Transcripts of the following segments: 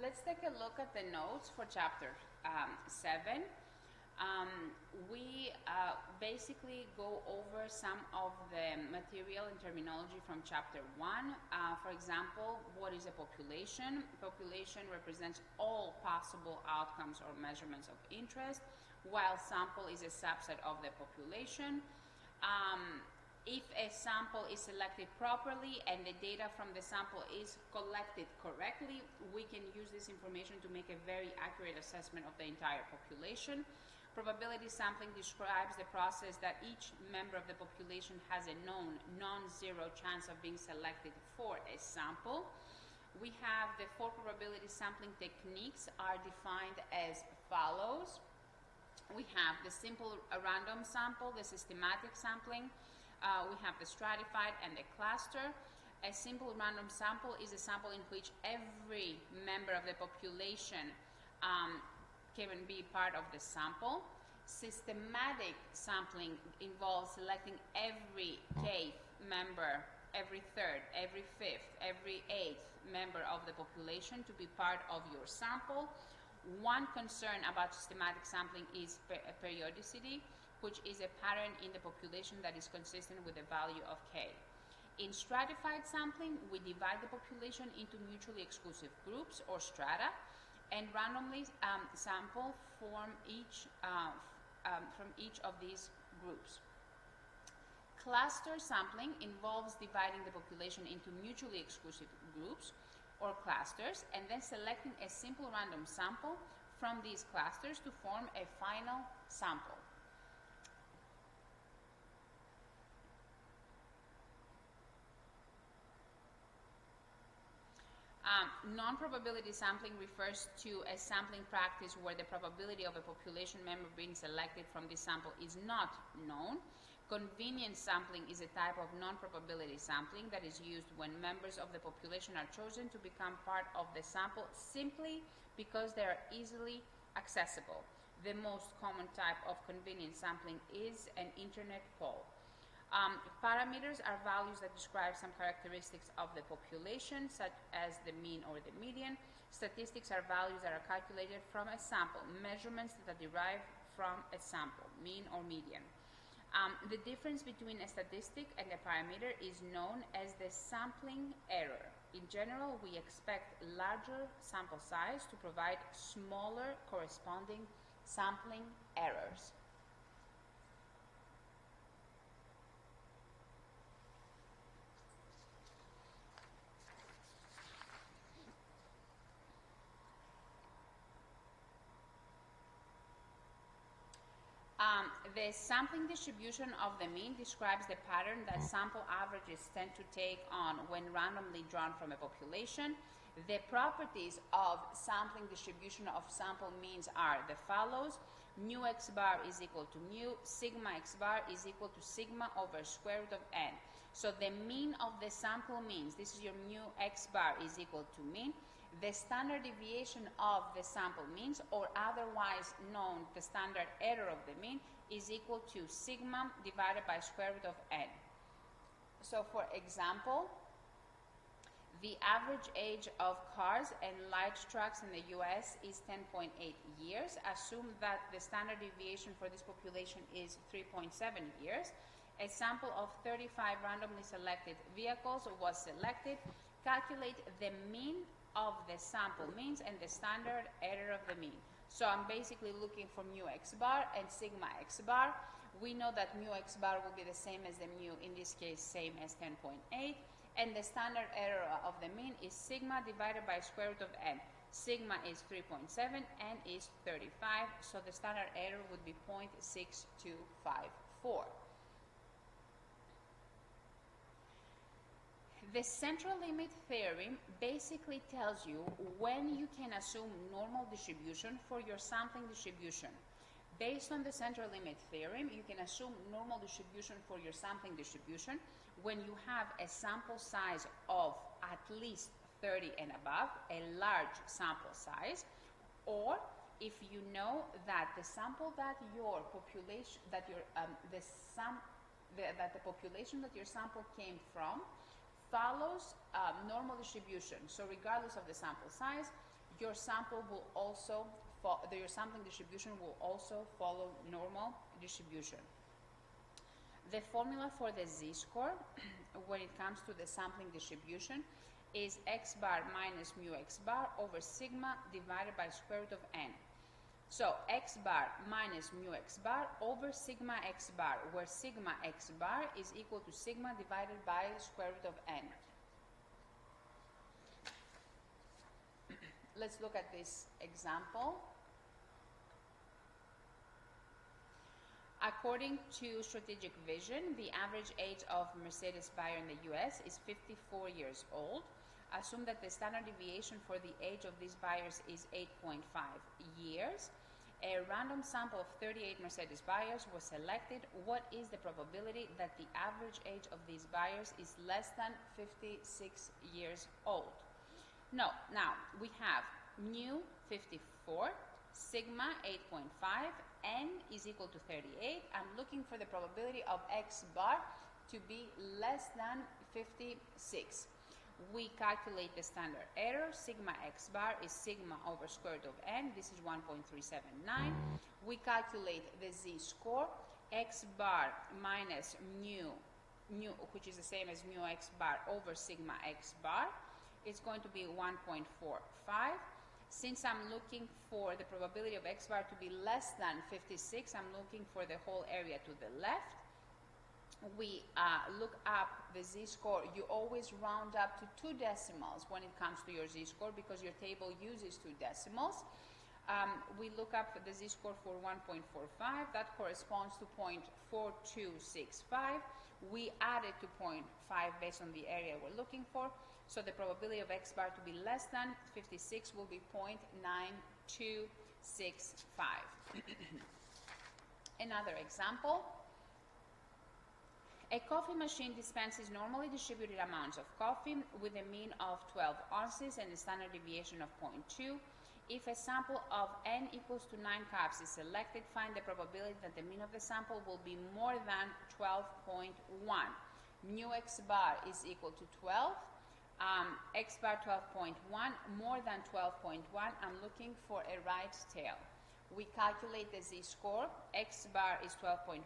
let's take a look at the notes for chapter 7. We basically go over some of the material and terminology from chapter 1. For example, what is a population? Population represents all possible outcomes or measurements of interest, while sample is a subset of the population. If a sample is selected properly and the data from the sample is collected correctly, we can use this information to make a very accurate assessment of the entire population. Probability sampling describes the process that each member of the population has a known non-zero chance of being selected for a sample. We have the 4 probability sampling techniques are defined as follows. We have the simple random sample, the systematic sampling. We have the stratified and the cluster. A simple random sample is a sample in which every member of the population can be part of the sample. Systematic sampling involves selecting every kth member, every third, every fifth, every 8th member of the population to be part of your sample. One concern about systematic sampling is periodicity, which is a pattern in the population that is consistent with the value of k. In stratified sampling, we divide the population into mutually exclusive groups or strata and randomly sample from each of these groups. Cluster sampling involves dividing the population into mutually exclusive groups or clusters and then selecting a simple random sample from these clusters to form a final sample. Non-probability sampling refers to a sampling practice where the probability of a population member being selected from this sample is not known. Convenience sampling is a type of non-probability sampling that is used when members of the population are chosen to become part of the sample simply because they are easily accessible. The most common type of convenience sampling is an internet poll. Parameters are values that describe some characteristics of the population, such as the mean or the median. Statistics are values that are calculated from a sample, measurements that are derived from a sample, mean or median. The difference between a statistic and a parameter is known as the sampling error. In general, we expect larger sample size to provide smaller corresponding sampling errors. The sampling distribution of the mean describes the pattern that sample averages tend to take on when randomly drawn from a population. The properties of sampling distribution of sample means are the follows. Mu x bar is equal to mu, sigma x bar is equal to sigma over square root of n. So the mean of the sample means, this is your mu x bar is equal to mean. The standard deviation of the sample means, or otherwise known the standard error of the mean, is equal to sigma divided by square root of n. So for example, the average age of cars and light trucks in the US is 10.8 years. Assume that the standard deviation for this population is 3.7 years. A sample of 35 randomly selected vehicles was selected. Calculate the mean of the sample means and the standard error of the mean. So I'm basically looking for mu x bar and sigma x bar. We know that mu x bar will be the same as the mu, in this case same as 10.8, and the standard error of the mean is sigma divided by square root of n. Sigma is 3.7, n is 35, so the standard error would be 0.6254. The central limit theorem basically tells you when you can assume normal distribution for your sampling distribution. Based on the central limit theorem, you can assume normal distribution for your sampling distribution when you have a sample size of at least 30 and above, a large sample size, or if you know that the sample that your population, that the population that your sample came from follows normal distribution. So regardless of the sample size, your sample will also your sampling distribution will also follow normal distribution. The formula for the z-score when it comes to the sampling distribution is x bar minus mu x bar over sigma divided by square root of n. So x bar minus mu x bar over sigma x bar, where sigma x bar is equal to sigma divided by square root of n. Let's look at this example. According to Strategic Vision, the average age of Mercedes buyer in the US is 54 years old. Assume that the standard deviation for the age of these buyers is 8.5 years. A random sample of 38 Mercedes buyers was selected. What is the probability that the average age of these buyers is less than 56 years old? Now we have mu 54, sigma 8.5, n is equal to 38. I'm looking for the probability of x bar to be less than 56. We calculate the standard error. Sigma x bar is sigma over square root of n. This is 1.379. We calculate the z-score. X bar minus mu, which is the same as mu x bar over sigma x bar. It's going to be 1.45. Since I'm looking for the probability of x bar to be less than 56, I'm looking for the whole area to the left. We look up the z-score. You always round up to 2 decimals when it comes to your z-score because your table uses 2 decimals. We look up the z-score for 1.45. That corresponds to 0.4265. We add it to 0.5 based on the area we're looking for. So the probability of x bar to be less than 56 will be 0.9265. Another example. A coffee machine dispenses normally distributed amounts of coffee with a mean of 12 ounces and a standard deviation of 0.2. If a sample of n equals to 9 cups is selected, find the probability that the mean of the sample will be more than 12.1. Mu x bar is equal to 12. X bar 12.1, more than 12.1. I'm looking for a right tail. We calculate the z-score. X bar is 12.1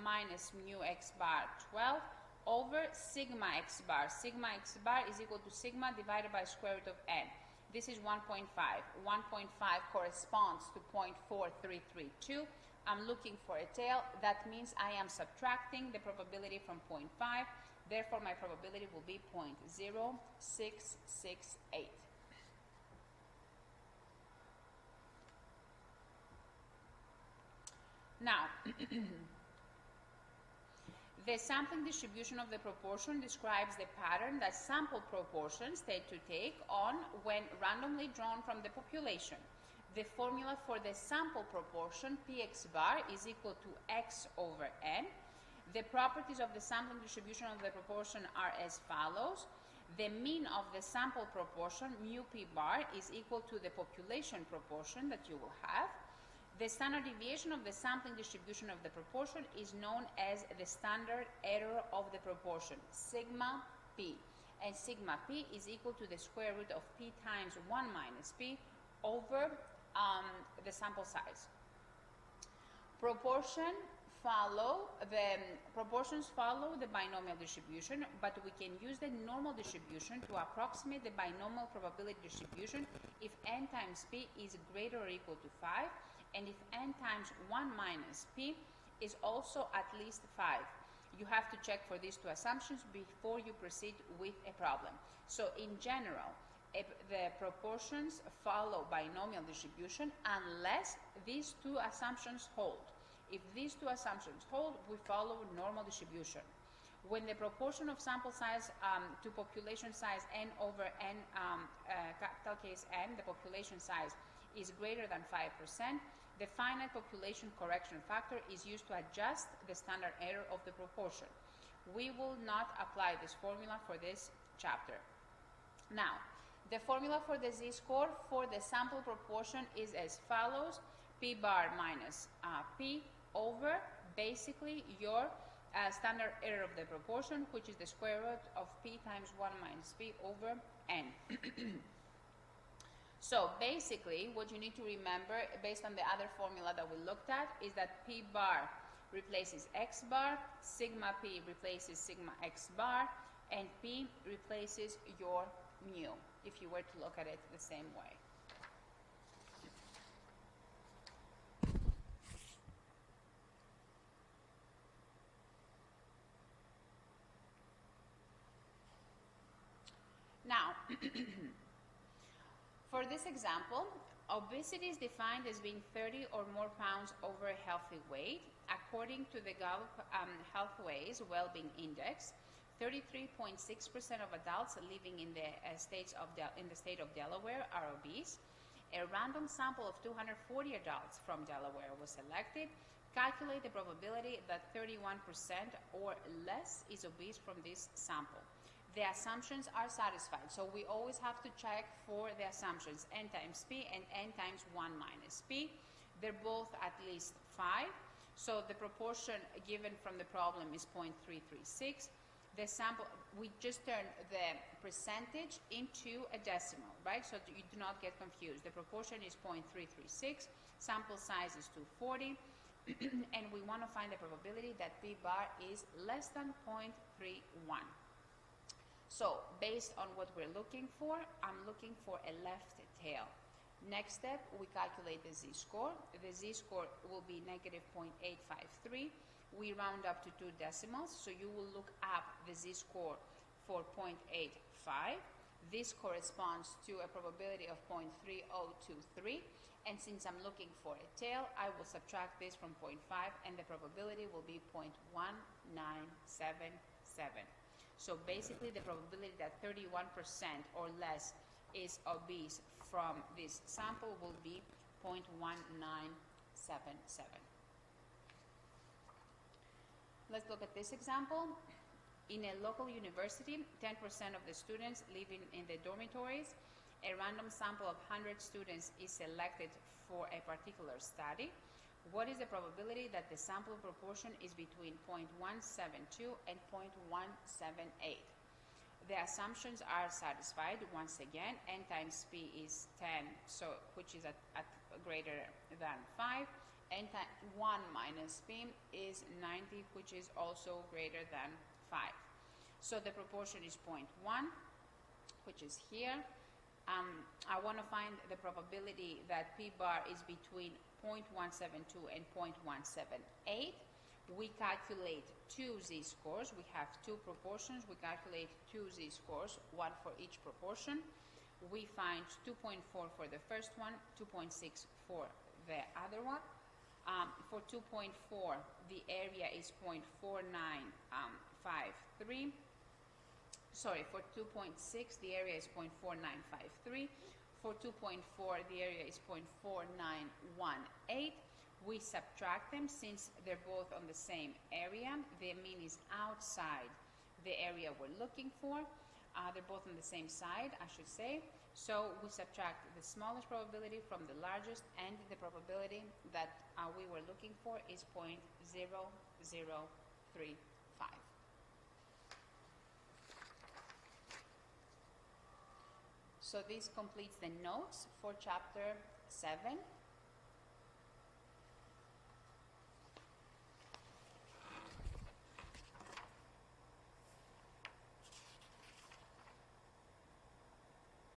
minus mu x bar 12 over sigma x bar. Sigma x bar is equal to sigma divided by square root of n. This is 1.5. 1.5 corresponds to 0.4332. I'm looking for a tail. That means I am subtracting the probability from 0.5. Therefore, my probability will be 0.0668. Now, the sampling distribution of the proportion describes the pattern that sample proportions tend to take on when randomly drawn from the population. The formula for the sample proportion, Px bar, is equal to x over n. The properties of the sampling distribution of the proportion are as follows. The mean of the sample proportion, mu p bar, is equal to the population proportion that you will have. The standard deviation of the sampling distribution of the proportion is known as the standard error of the proportion, sigma p. And sigma p is equal to the square root of p times 1 minus p over the sample size. Proportions follow the binomial distribution, but we can use the normal distribution to approximate the binomial probability distribution if n times p is greater or equal to 5, and if n times 1 minus p is also at least 5. You have to check for these 2 assumptions before you proceed with a problem. So in general, the proportions follow binomial distribution unless these 2 assumptions hold. If these 2 assumptions hold, we follow normal distribution. When the proportion of sample size to population size n over n, capital case N, the population size is greater than 5%, the finite population correction factor is used to adjust the standard error of the proportion. We will not apply this formula for this chapter. Now, the formula for the z-score for the sample proportion is as follows. P bar minus p over basically your standard error of the proportion, which is the square root of p times 1 minus p over n. So basically, what you need to remember, based on the other formula that we looked at, is that P bar replaces X bar, sigma P replaces sigma X bar, and P replaces your mu, if you were to look at it the same way. Now, for this example, obesity is defined as being 30 or more pounds over a healthy weight. According to the Gallup Healthways Wellbeing Index, 33.6% of adults living in the state of Delaware are obese. A random sample of 240 adults from Delaware was selected. Calculate the probability that 31% or less is obese from this sample. The assumptions are satisfied, so we always have to check for the assumptions, n times p and n times 1 minus p. They're both at least 5, so the proportion given from the problem is 0.336. The sample, we just turn the percentage into a decimal, right? So you do not get confused. The proportion is 0.336, sample size is 240, and we want to find the probability that p bar is less than 0.31. So based on what we're looking for, I'm looking for a left tail. Next step, we calculate the z-score. The z-score will be negative 0.853. We round up to 2 decimals, so you will look up the z-score for 0.85. This corresponds to a probability of 0.3023. And since I'm looking for a tail, I will subtract this from 0.5, and the probability will be 0.1977. So basically, the probability that 31% or less is obese from this sample will be 0.1977. Let's look at this example. In a local university, 10% of the students living in the dormitories. A random sample of 100 students is selected for a particular study. What is the probability that the sample proportion is between 0.172 and 0.178? The assumptions are satisfied. Once again, n times p is 10, so which is at greater than 5. N times 1 minus p is 90, which is also greater than 5. So the proportion is 0.1, which is here. I want to find the probability that p bar is between 0.172 and 0.178. We calculate 2 z-scores. We have 2 proportions. We calculate 2 z-scores, one for each proportion. We find 2.4 for the first one, 2.6 for the other one. For 2.4, the area is 0.4953. Sorry, for 2.6, the area is 0.4953. For 2.4, the area is 0.4918. We subtract them since they're both on the same area. The mean is outside the area we're looking for. They're both on the same side, I should say. So we subtract the smallest probability from the largest, and the probability that we were looking for is 0.0035. So this completes the notes for chapter 7.